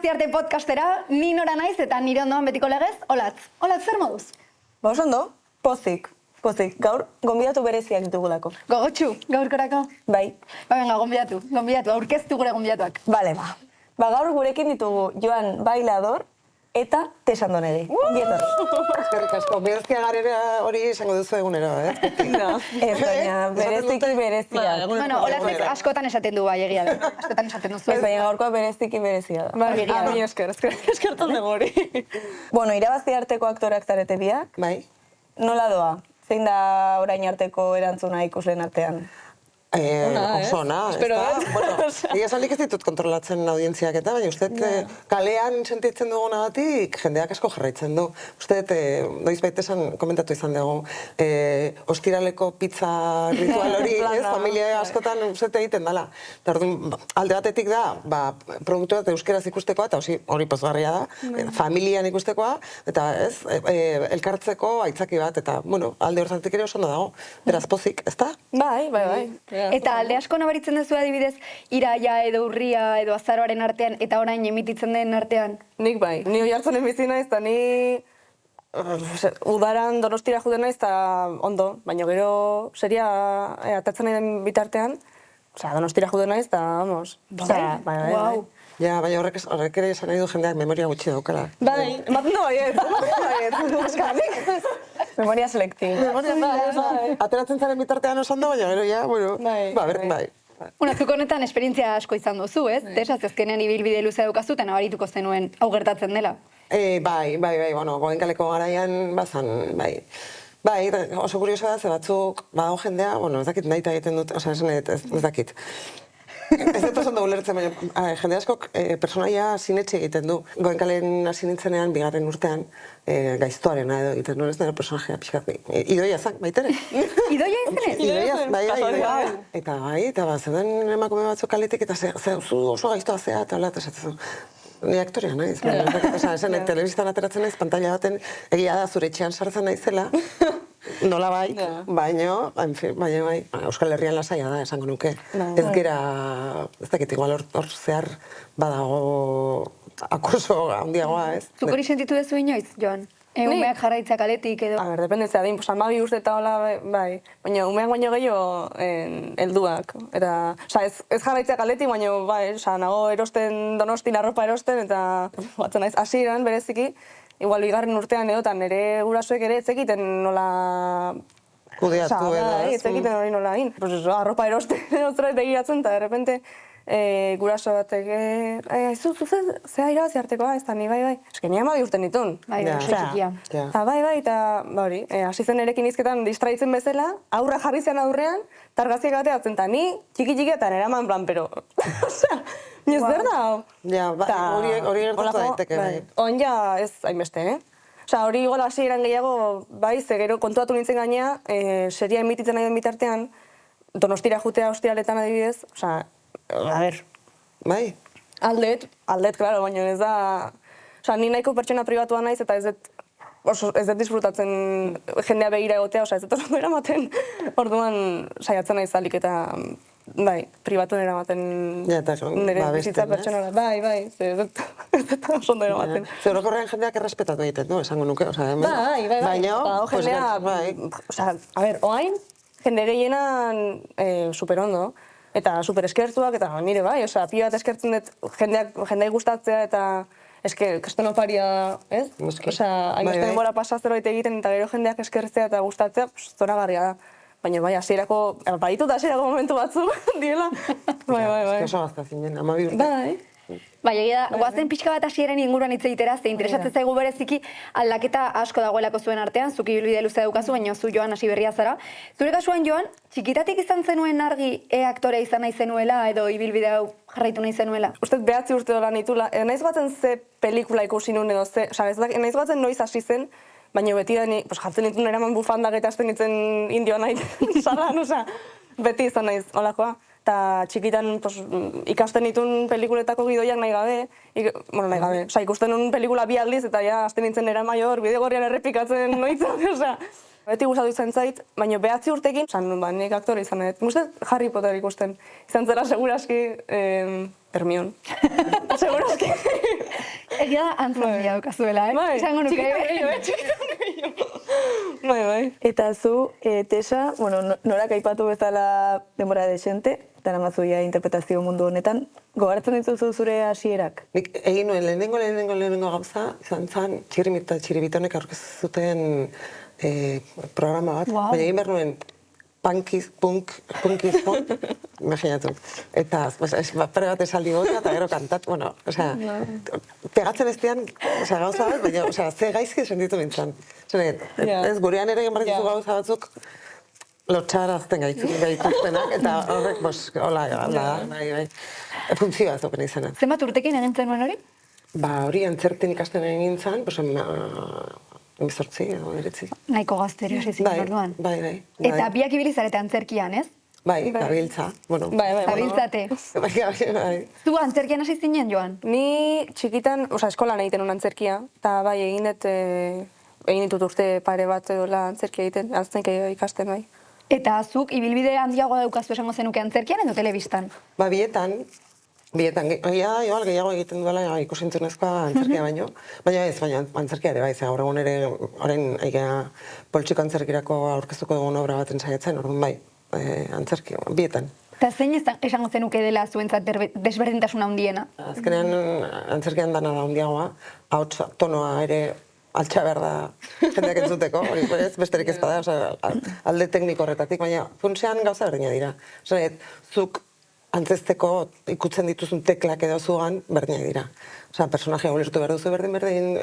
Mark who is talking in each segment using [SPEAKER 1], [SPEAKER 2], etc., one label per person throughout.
[SPEAKER 1] Arte podcastera, ni nora naiz eta nire ondoan betiko legez, Olatz. Olatz, zer moduz?
[SPEAKER 2] Ba, oso ondo, pozik. Gaur, gonbidatu bereziak ditugulako.
[SPEAKER 1] Gogotxu, gaurkorako?
[SPEAKER 2] Bai.
[SPEAKER 1] Ba, venga, gonbidatu, aurkeztu gure gonbidatuak.
[SPEAKER 2] Bale, ba. Ba, gaur gurekin ditugu Joan Bailador eta Tesandonegi. Ongietorri.
[SPEAKER 3] Eskerrik asko, berezkia garera hori esango duzu egunero,
[SPEAKER 2] Ez, baina bereziki berezia.
[SPEAKER 1] Bueno, Olatzek askotan esaten du bai, egia da. Askotan esaten duzu.
[SPEAKER 2] Ez, baina gaurkoa bereziki berezia da.
[SPEAKER 1] Bai, egia da.
[SPEAKER 4] Eskertan dugu hori.
[SPEAKER 2] Bueno, irabazi arteko aktoreak zarete biak.
[SPEAKER 3] Bai.
[SPEAKER 2] Nola doa? Zein da orain arteko erantzuna ikusleen artean?
[SPEAKER 3] Oso ona, ez
[SPEAKER 4] espero,
[SPEAKER 3] da? Bueno, egia esan nik ez ditut kontrolatzen audientziak eta, baina uste kalean sentitzen dugunagatik jendeak asko jarraitzen du. Uste noiz baita komentatu izan dugu, ostiraleko pizza ritual hori, ez, familia askotan uste egiten dela. Eta orduan, alde batetik da, produktu bat euskeraz ikustekoa, eta hori pozgarria da, familian ikustekoa, eta ez, elkartzeko aitzaki bat, eta, bueno, alde horretik ere oso ondo dago. Beraz pozik, ez da?
[SPEAKER 2] Bai.
[SPEAKER 1] Eta alde asko nabaritzen duzu adibidez, iraia edo urria edo azaroaren artean eta orain emititzen den artean?
[SPEAKER 4] Nik bai, ni Oiartzunen bizi naiz, eta ni udaran Donostira juten naiz, eta ondo, baina gero seria atatzen nahi den bitartean, Donostira juten naiz, eta vamos.
[SPEAKER 1] Bai.
[SPEAKER 3] Ja, baina horrek ere esan nahi du jendeak memoria gutxi daukala.
[SPEAKER 4] Bai, ematen du baiet, eskarrik.
[SPEAKER 2] Memoria selektiba.
[SPEAKER 4] Bai.
[SPEAKER 3] Ateratzen zaren bitartean oso ondo, baina gero ja, bueno, bai.
[SPEAKER 1] Bueno, zuk honetan esperientzia asko izan duzu, ez? Tesaz ezkenean ibilbide luzea daukazu eta nabarituko zenuen hau gertatzen dela.
[SPEAKER 3] Bai, bueno, goenkaleko garaian bazan, bai. Bai, oso kurioso da, ze batzuk, badago jendea, bueno, ez dakit nahi egiten dut, ez dakit. Ez dut oso ondo ulertzen, baina jende askok personaia sinetxe egiten du. Goenkalen hasi nintzenean, bigarren urtean, gaiztoarena edo egiten nuen, ez nire personajea pixkat. Idoia zak, baitere.
[SPEAKER 1] Idoia izenez?
[SPEAKER 3] Idoia, bai. Eta zeuden emakume batzuk kaletik, eta oso gaiztoa zea, eta hola, eta esatzen. Ni aktorea naiz. Telebistan ateratzen naiz, pantalla baten, egia da zure etxean sartzen naizela. Nola baina bai, Euskal Herrian lasaia da, esango nuke. Ez gera, ez dakit, igual hor zehar badago akuso handiagoa, ez?
[SPEAKER 1] Zuk hori sentitu dezu inoiz, Joan? Umeak jarraitzak aletik edo?
[SPEAKER 4] A ber, dependezea din, amabi urte eta hola, bai. Baina umeak baino gehiago helduak. Eta, ez jarraitzak aletik, baina, bai, nago erosten Donostin arropa erosten, eta batzen naiz, hasieran bereziki, igual bigarren urtean edo, eta nire gurasoek ere ez egiten nola...
[SPEAKER 3] Kudeatu edo,
[SPEAKER 4] ez egiten hori nola egin. Arropa erosten edo begiratzen, eta de repente guraso batek, zea irabazi artekoa, ez da, ni bai. Ez que ni 12 urte nitun.
[SPEAKER 1] Bai, oso txikia.
[SPEAKER 4] Eta bai, eta hori, hasi zen erekin izketan distraitzen bezala, aurra jarri zen aurrean, eta argazkiak bateatzen, eta ni txiki eta eraman plan, pero... Osea, ni ez berda, hau.
[SPEAKER 3] Ja, hori gertatu daiteke, bai.
[SPEAKER 4] Oin ja ez hainbeste, Osea, hori igual hasieran gehiago, bai, ze gero kontuatu nintzen gainea, seria emititzen nahi den bitartean, Donostira jutea ostiraletan adibidez, osea, a ber.
[SPEAKER 3] Bai.
[SPEAKER 4] Aldet, klaro, baina ez da... Osea, ni nahiko pertsona pribatua naiz eta ez dut disfrutatzen jendea begira egotea, osea, ez dut oso eramaten. Orduan, saiatzen naiz alik eta, bai, pribatuen eramaten nire bizitza pertsonara. Bai, ez dut oso ondo eramaten.
[SPEAKER 3] Zer orokorrean jendeak errespetatu egiten, no? Esango nuke, osea, hemen.
[SPEAKER 4] Bai.
[SPEAKER 3] Baina,
[SPEAKER 4] osea, a ber, oain, jende gehienan superondo. Eta super eskertuak, eta nire bai, osea, pila bat eskertzen dut jendeak gustatzea, eta eske, kasten oparia, ez? Osea, hainbeste denbora pasa zerbait egiten, eta gero jendeak eskertzea eta gustatzea, zoragarria da. Baina bai, hasierako, baditut hasierako momentu batzu, diela. Bai.
[SPEAKER 3] Oso gazta zinen, 12 urte.
[SPEAKER 4] Bai.
[SPEAKER 1] Bai, egia da, goazen pixka bat hasieran inguruan hitz egitera, ze interesatzen zaigu bereziki aldaketa asko dagoelako zuen artean, zuk ibilbide luzea daukazu, baina zu Joan hasi berria zara. Zure kasuan, Joan, txikitatik izan zenuen argi aktorea izan nahi zenuela edo ibilbide hau jarraitu nahi zenuela?
[SPEAKER 4] Uste 9 urte dola nitula, naiz batzen ze pelikula ikusi nuen edo ze, naiz batzen noiz hasi zen, baina beti da ni, jartzen nituen eraman bufandak eta hasten nintzen indioa nahi salan, beti izan naiz olakoa. Eta txikitan ikasten nituen pelikuletako gidoiak nahi gabe. Osa, ikusten nuen pelikula 2 aldiz eta ja hasten nintzen era maior, bidegorrian errepikatzen noitzen. Beti gustatu izan zait, baina 9 urtekin, nik aktore izan dut. Guztet Harry Potter ikusten. Izan zera seguraski Hermione. Segurazki.
[SPEAKER 1] Egia da antzamia daukazuela,
[SPEAKER 4] Bai,
[SPEAKER 1] Esango nuke.
[SPEAKER 4] txikitan gehiago. Bai.
[SPEAKER 2] Eta zu, Tesa, bueno, norak aipatu bezala denbora desente, eta namazuia interpretazio mundu honetan, gogartzen dituzu zure hasierak?
[SPEAKER 3] Nik egin nuen lehenengo gauza, izan zen txiribitonek aurkeztu zuten programa bat,
[SPEAKER 1] Wow.
[SPEAKER 3] baina egin behar nuen punkizpon, imaginatu. Eta pare bat esaldi gota, eta gero kantat, bueno, osea, pegatzen ez dian, osea, gauza bat, baina, osea, ze gaizki sentitu nintzen. Ez, gurean ere egin behar ditu gauza batzuk, lotxarazten gaituztenak, eta horrek, hola, bai, funtzioa zuken izanen.
[SPEAKER 1] Zenbat urtekin egin zenuen hori?
[SPEAKER 3] Ba, hori antzerten ikasten egin zen, 18 edo 19.
[SPEAKER 1] Nahiko gazterio zizien orduan.
[SPEAKER 3] Bai.
[SPEAKER 1] Eta biak ibili zarete antzerkian, ez?
[SPEAKER 3] Bai, gabiltza. Bueno.
[SPEAKER 4] Bai.
[SPEAKER 1] Zabiltzate.
[SPEAKER 3] Bai.
[SPEAKER 1] Zu antzerkian hasi zinen, Joan?
[SPEAKER 4] Ni txikitan, eskolan egiten un antzerkia, eta bai, egin ditut urte pare bat edola antzerkia egiten, antzerkia ikasten bai.
[SPEAKER 1] Eta zuk ibilbide handiagoa daukazu esango zenuke antzerkian edo telebistan?
[SPEAKER 3] Ba, bietan, igual gehiago egiten duela ikusentzunezkoa antzerkia baino. Baina antzerkia ere bai, gaur egun ere, orain poltsiko antzerkirako aurkeztuko dugun obra baten saiatzen, orduan bai, antzerkia, bietan.
[SPEAKER 1] Eta zein esango zenuke dela zuentzat desberdintasuna handiena?
[SPEAKER 3] Azkenean antzerkian dana da handiagoa, ahots tonoa ere altxa behar da jendeak entzuteko, hori ez, besterik ez bada, alde tekniko horretatik, baina funtsean gauza berdina dira. Zuk antzesteko ikutzen dituzun teklak edo zugan berdina dira. Osea, personajea ulertu behar duzu berdin,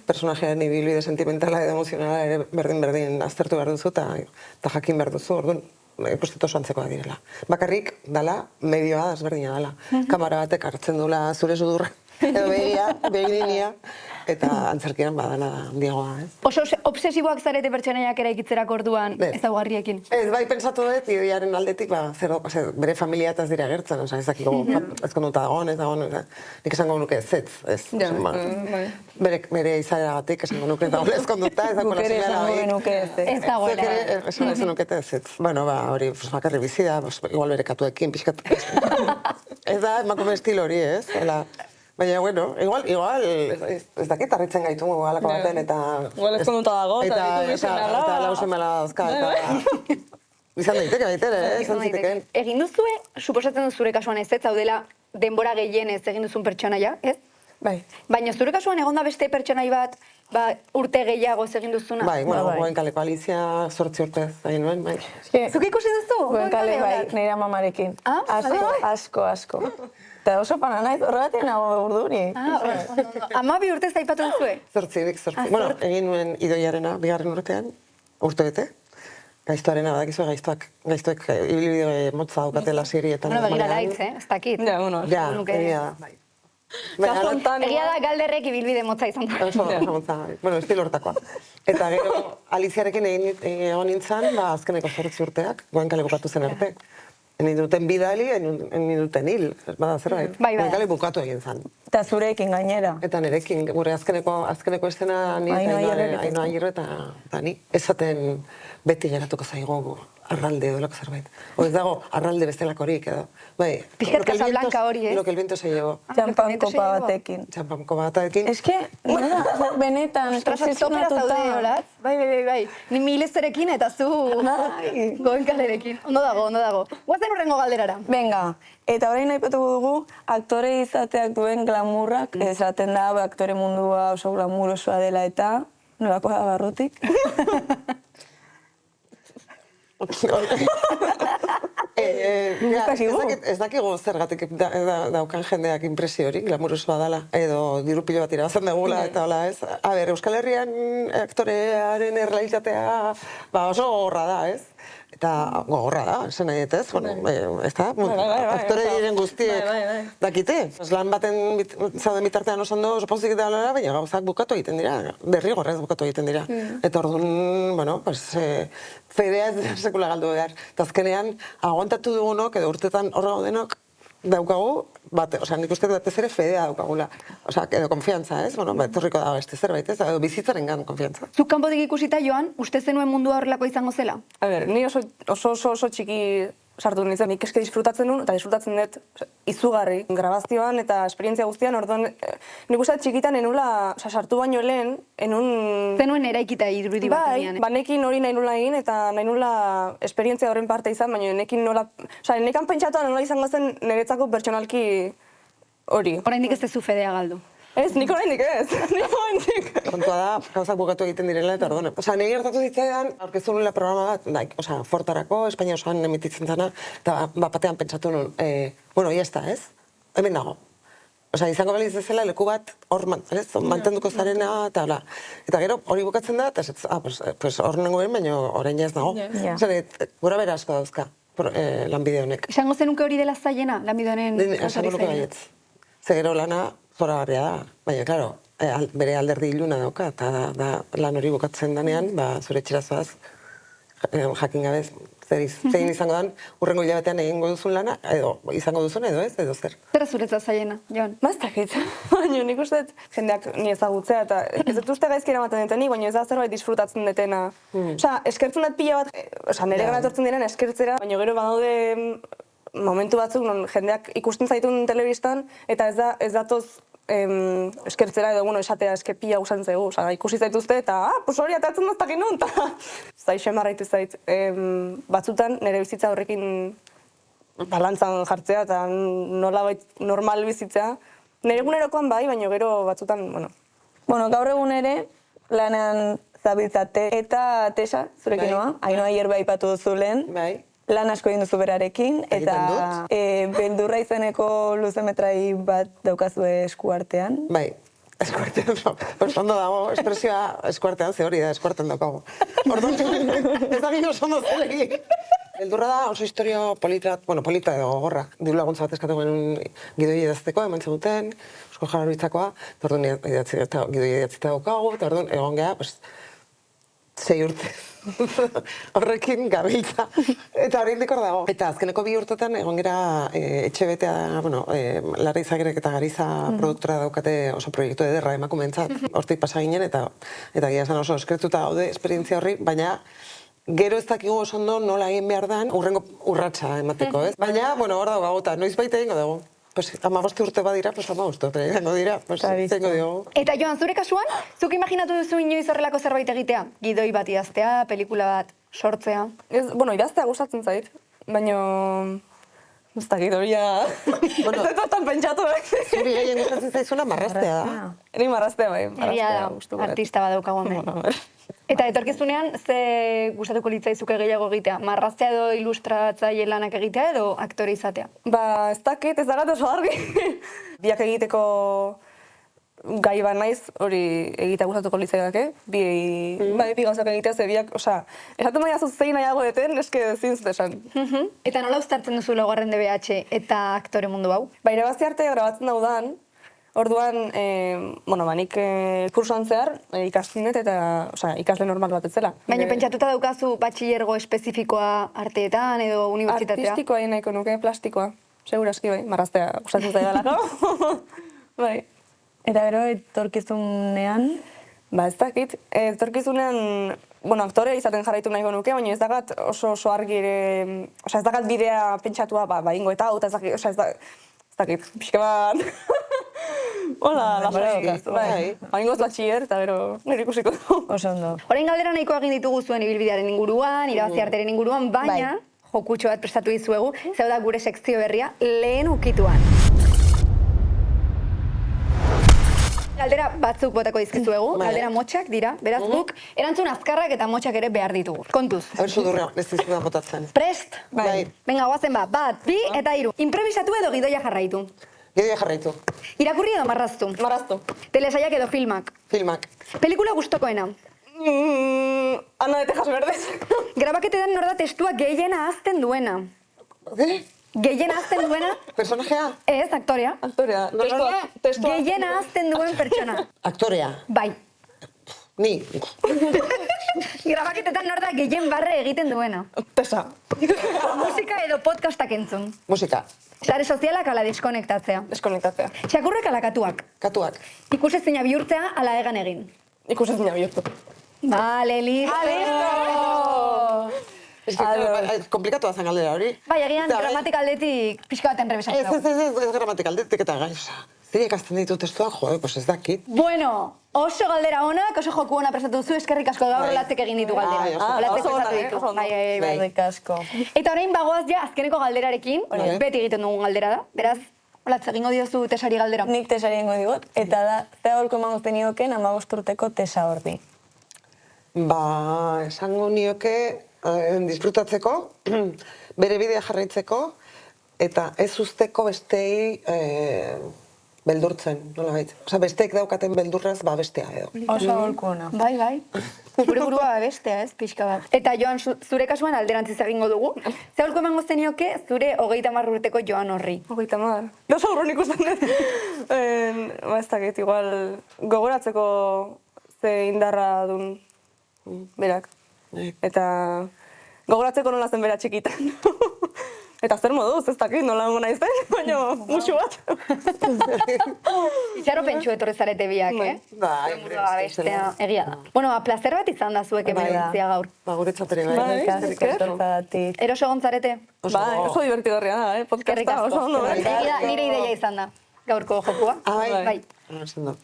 [SPEAKER 3] personajearen ibilbide sentimentala edo emozionala ere berdin aztertu behar duzu eta jakin behar duzu, orduan, ikustet oso antzekoa direla. Bakarrik, dala, medioa desberdina dala. Kamara batek hartzen dula zure sudurra, edo begiria, eta antzerkian badana handiagoa, ez?
[SPEAKER 1] Oso obsesiboak zarete pertsonaiak eraikitzerako orduan ezaugarriekin.
[SPEAKER 3] Ez, bai, pentsatu dut, ideiaren aldetik, bere familia eta ez dira gertzen, ez dakiko, ez konduta dagoen, nik esango nuke ez. Bere izaragatik esango nuke ez konduta, ez dagoela
[SPEAKER 2] Guk ere esango genuke ez.
[SPEAKER 1] Ez dagoela.
[SPEAKER 3] Esan nukete ez. Bueno, hori, bakarri bizi da, igual bere katuekin, pixkat. Ez da, emakume estilo hori, ez? Baina, bueno, igual, ez dakit harritzen gaitu alako baten, eta...
[SPEAKER 4] Igual ez konduta dago, eta ditu bizenala.
[SPEAKER 3] Eta lau semela dauzka, eta... Izan daiteke baitere, izan zitekeen.
[SPEAKER 1] Egin duzue, suposatzen dut zure kasuan ez daudela denbora gehienez egin duzun pertsonaia, ez?
[SPEAKER 4] Bai.
[SPEAKER 1] Baina zure kasuan egonda beste pertsonai bat, urte gehiago egin duzuna?
[SPEAKER 3] Bai, Goenkaleko Alizia 8 urtez egin nuen, bai.
[SPEAKER 1] Zuk ikusi duzu?
[SPEAKER 2] Goenkale, bai, nire amamarekin. Asko. Eta oso pana naiz, horregatik nago urduri.
[SPEAKER 1] 12 urtez aipatu duzue?
[SPEAKER 3] 8. Bueno, egin nuen Idoiarena, 2. urtean, urte bete. Gaiztoarena, badakizu, gaiztoek ibilbide motza daukatela serietan.
[SPEAKER 1] Bueno, begira laitz, ez dakit.
[SPEAKER 4] Ja, bueno.
[SPEAKER 3] Ja, egia da.
[SPEAKER 1] Egia da galderrek ibilbide motza izan da.
[SPEAKER 3] Oso motza, bueno, estilo hortakoa. Eta gero, Aliziarekin egon nintzen, azkeneko 8 urteak, Goenkale bukatu zen arte. Egin duten bidali, egin duten hil, bada zerbait. Goenkale bukatu egin zen.
[SPEAKER 2] Eta zurekin gainera.
[SPEAKER 3] Eta nirekin, gure azkeneko estena ni Ainhoa Agirre eta ni. Esaten beti geratuko zaigu arralde edo lako zerbait. O ez dago arralde bestelakorik edo. Bai,
[SPEAKER 1] Pizkat Casablanca hori, ez?
[SPEAKER 3] Lo que el viento se llevó.
[SPEAKER 2] Txampan kopa batekin.
[SPEAKER 3] Txampan kopa batekin.
[SPEAKER 2] Ez que, benetan,
[SPEAKER 1] Topera zaude, hola? Bai. Ni Milesterekin eta zu Goenkalerekin. Ondo dago. Guazen urrengo galderara.
[SPEAKER 2] Venga, eta orain aipatuko dugu, aktore izateak duen glamurrak, esaten da, aktore mundua oso glamurosoa dela eta, nolako da barrutik?
[SPEAKER 3] Ez dakigu zergatik daukan jendeak impresio hori, glamurosoa dela, edo diru pilo bat irabazten dugula, eta hola ez. A ber, Euskal Herrian aktorearen errealitatea oso gogorra da, ez? Eta gogorra da, esan nahi ez, ez da, aktore diren guztiek dakite. Lan baten zauden bitartean oso ondo, oso pozik eta hola, baina gauzak bukatu egiten dira, derrigorrez bukatu egiten dira. Eta orduan, bueno, fedea ez sekula galdu behar. Eta azkenean, aguantatu dugunok, edo urtetan hor gaudenok, daukagu, nik uste batez ere fedea daukagula. Edo konfiantza, ez? Etorriko da beste zerbait, ez? Edo bizitzaren gan konfiantza.
[SPEAKER 1] Zuk kanpotik ikusita, Joan, uste zenuen mundua horrelako izango zela?
[SPEAKER 4] A ber, ni oso txiki sartu nintzen, nik eske disfrutatzen nuen, eta disfrutatzen dut izugarri grabazioan eta esperientzia guztian, orduan nik uste txikitan enula, sartu baino lehen, enun...
[SPEAKER 1] Zenuen eraikita irudi bat
[SPEAKER 4] Bai, banekin hori nahi nula egin, eta nahi nula esperientzia horren parte izan, baina nekin nola... Osa, nekan pentsatuan nola izango zen niretzako pertsonalki hori.
[SPEAKER 1] Oraindik ez duzu fedea galdu.
[SPEAKER 4] Ez, nik oraindik ez, nik oraindik.
[SPEAKER 3] Kontua da, gauzak bukatu egiten direla, eta orduan. Osa, nire gertatu zitzaidan, aurkeztu nula programa bat, osa, Fortarako, Espainia osoan emititzen zana, eta batean pentsatu nuen, bueno, ya está, ez? Hemen nago. Osa, izango baliz bezala leku bat hor mantenduko zarena, eta hola. Eta gero, hori bukatzen da, eta pues hor nengoen, baina orain ez nago. Osa, gura bera asko dauzka, lanbide honek.
[SPEAKER 1] Esango zenuke hori dela zailena, lanbide honen
[SPEAKER 3] Esango nuke baietz. Ze gero lana, zoragarria da, baina, klaro, bere alderdi iluna dauka, eta da lan hori bukatzen danean, zure etxerazoaz, jakin gabez, zein izango dan, urrengo hilabetean egingo duzun lana, edo izango duzun, edo ez, edo zer.
[SPEAKER 1] Zer zuretzat zailena, Jon?
[SPEAKER 4] Ez dakit, baina nik uste jendeak ni ezagutzea, eta ez dut uste gaizki eramaten detenik, baina ez da zerbait disfrutatzen detena. Osa, eskertzen dut pila bat, nire gana etortzen diren eskertzera, baina gero badaude momentu batzuk non jendeak ikusten zaitun telebistan, eta ez datoz eskertzera edo, esatea eske pila usan zaigu. Osa, ikusi zaituzte, eta, pues hori atatzen daztak inun, eta zaixo emarraitu zait. Batzutan, nire bizitza horrekin balantzan jartzea, eta nolabait normal bizitzea. Nire egunerokoan bai, baina gero batzutan,
[SPEAKER 2] Bueno, gaur egun ere, lanean zabiltzate eta Tesa, zurekin noa, Ainhoa Hierba aipatu duzu lehen.
[SPEAKER 3] Bai.
[SPEAKER 2] Lan asko egin duzu berarekin, eta beldurra izeneko luzemetrai bat daukazue eskuartean.
[SPEAKER 3] Bai, eskuartean, ondo dago, espresioa eskuartean, ze hori da, eskuartean daukago. Orduan, ez da gino oso ondo zelegin. Beldurra da oso historio polita edo gogorra. Diru laguntza bat eskatu genuen gidoi idazteko, eman ziguten, Eusko Jaurlaritzakoa, eta orduan gidoi idatzita daukago, eta orduan egon geha, 6 urte. Horrekin gabiltza. Eta oraindik hor dago. Eta azkeneko 2 urtetan egon gera etxe betea, Larra Izagerek eta Gariza produktora daukate oso proiektu ederra emakumeentzat. Hortik pasa ginen eta gira esan oso eskertuta gaude esperientzia horri, baina gero ez dakigu oso ondo nola egin behar dan urrengo urratsa emateko, ez? Baina, hor dago gauta, noiz baita egingo dago. 15 urte badira, 15 urte egingo dira, zengo diogu.
[SPEAKER 1] Eta Joan, zure kasuan, zuk imaginatu duzu inoiz horrelako zerbait egitea? Gidoi bat idaztea, pelikula bat sortzea?
[SPEAKER 4] Idaztea gustatzen zait, baina... Ez dakit hori ja... Ez dut tan pentsatu,
[SPEAKER 3] Zuri gehien gustatzen zaizuna marraztea da.
[SPEAKER 4] Eri marraztea bai.
[SPEAKER 1] Egia da, artista bat daukagu hemen. Eta etorkizunean, ze gustatuko litzaizuke gehiago egitea? Marraztea edo ilustratzaile lanak egitea edo aktore izatea?
[SPEAKER 4] Ez dakit, ez dagat oso argi. Biak egiteko gai bat naiz, hori egitea gustatuko litzaidake. Bi gauzak egitea, ze biak, esaten baina zein nahiago deten, eske ezin zut esan.
[SPEAKER 1] Eta nola uztartzen duzu laugarren DBH eta aktore mundu hau?
[SPEAKER 4] Irabazi arte grabatzen daudan, orduan, nik kursuan zehar ikasten dut eta ikasle normal bat etzela.
[SPEAKER 1] Baina pentsatuta daukazu batxillergo espezifikoa arteetan edo unibertsitatea?
[SPEAKER 4] Artistikoa egin nahiko nuke, plastikoa. Seguraski bai, marraztea gustatzen zaidalako. Bai.
[SPEAKER 2] Eta gero, etorkizunean?
[SPEAKER 4] Ez dakit. Etorkizunean, aktore izaten jarraitu nahiko nuke, baina ez dakat oso argi ere... ez dakat bidea pentsatua, ingo eta hau, ez dakit, pixka bat... Hola, lasai. Haingoz batxiller, eta gero nire ikusiko du.
[SPEAKER 2] Oso ondo.
[SPEAKER 1] Orain galdera nahiko egin ditugu zuen ibilbidearen inguruan, irabazi arteren inguruan, baina jokutxo bat prestatu dizuegu, zeu da gure sekzio berria, lehen ukituan. Galdera batzuk botako dizkizuegu, galdera motxak dira, beraz guk erantzun azkarrak eta motxak ere behar ditugu. Kontuz.
[SPEAKER 3] Sudurra, ez dizudan botatzen.
[SPEAKER 1] Prest?
[SPEAKER 3] Bai.
[SPEAKER 1] Venga, guazen bat, 2 eta 3. Improvisatu edo gidoia jarraitu?
[SPEAKER 3] Gidoia jarraitu.
[SPEAKER 1] Irakurri edo marraztu?
[SPEAKER 4] Marraztu.
[SPEAKER 1] Telesaiak edo filmak?
[SPEAKER 3] Filmak.
[SPEAKER 1] Pelikula gustokoena?
[SPEAKER 4] Ana de Tejas Verdes.
[SPEAKER 1] Grabaketetan nor da testua gehiena hazten duena? Gehiena hazten duena?
[SPEAKER 3] Personajea?
[SPEAKER 1] Ez, aktorea.
[SPEAKER 4] Aktorea. Testua.
[SPEAKER 1] Gehiena hazten duen pertsona?
[SPEAKER 3] Aktorea.
[SPEAKER 1] Bai.
[SPEAKER 3] Ni.
[SPEAKER 1] Grabaketetan nor da gehien barre egiten duena?
[SPEAKER 4] Tesa.
[SPEAKER 1] Musika edo podcastak entzun?
[SPEAKER 3] Musika.
[SPEAKER 1] Sare sozialak ala deskonektatzea?
[SPEAKER 4] Deskonektatzea.
[SPEAKER 1] Txakurrak ala katuak?
[SPEAKER 3] Katuak.
[SPEAKER 1] Ikusezina bihurtzea ala egan egin?
[SPEAKER 4] Ikusezina bihurtu.
[SPEAKER 1] Vale, listo!
[SPEAKER 4] Listo!
[SPEAKER 3] Komplikatu zen galdera hori.
[SPEAKER 1] Bai, egian gramatika aldetik pixka baten rebesatzen dugu.
[SPEAKER 3] Ez gramatika aldetik eta gai, zire ikasten ditu testuak, pues ez dakit.
[SPEAKER 1] Bueno, oso galdera onak, oso joku ona prestatu duzu, eskerrik asko gaur Olatzek egin ditu galdera. Olatzek
[SPEAKER 4] oso
[SPEAKER 1] prestatu
[SPEAKER 4] onak,
[SPEAKER 1] ditu.
[SPEAKER 4] oso onak.
[SPEAKER 1] Bai.
[SPEAKER 2] Eskerrik asko.
[SPEAKER 1] Eta orain bagoaz ja azkeneko galderarekin, beti egiten dugun galdera da. Beraz, Olatz, egingo diozu tesari galdera.
[SPEAKER 2] Nik tesari egingo digot, eta da, ze aholko emango zenioken 15 urteko tesa horri.
[SPEAKER 3] Ba, esango nioke disfrutatzeko, bere bidea jarraitzeko, eta ez usteko bestei beldurtzen, nola baitz. Osa, besteek daukaten beldurraz, ba bestea edo.
[SPEAKER 2] Oso aholko ona.
[SPEAKER 1] Bai. Gure burua bestea, ez, pixka bat. Eta Joan, zure kasuan alderantziz egingo dugu. Ze aholko emango zenioke zure 30 urteko Joan horri.
[SPEAKER 4] 30. Oso urrun ikusten dut. Ba, ez dakit, igual, gogoratzeko ze indarra dun berak. Eta gogoratzeko nola zen bera txikitan. Eta zer moduz, ez dakit, nola hongo naizen, baina musu bat.
[SPEAKER 1] Itxaro pentsu etorri zarete biak, eh?
[SPEAKER 3] Bai,
[SPEAKER 1] bestea, egia da. Bueno, plazer bat izan da zuek emantzia gaur.
[SPEAKER 3] Ba, guretzat ere bai.
[SPEAKER 2] Esker.
[SPEAKER 1] Eroso egon zarete?
[SPEAKER 4] Bai, oso divertigarria da, podcasta, oso ondo.
[SPEAKER 1] Nire ideia izan da, gaurko jokua.
[SPEAKER 3] Bai.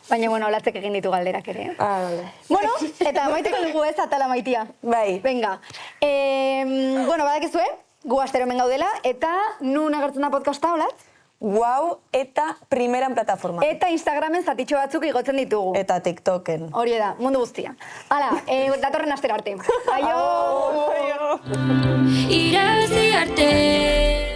[SPEAKER 1] Baina, bueno, Olatzek egin ditu galderak ere.
[SPEAKER 4] Vale.
[SPEAKER 1] Bueno, eta maiteko dugu ez, atala maitia.
[SPEAKER 2] Bai.
[SPEAKER 1] Venga. Bueno, badakizue, gu astero hemen gaudela, eta nun agertzen da podcasta, Olatz?
[SPEAKER 2] Wow eta primeran plataforma.
[SPEAKER 1] Eta Instagramen zatitxo batzuk igotzen ditugu.
[SPEAKER 2] Eta TikToken.
[SPEAKER 1] Hori da, mundu guztia. Hala, datorren astero arte. Aio!
[SPEAKER 4] Aio!
[SPEAKER 5] Irabazi arte.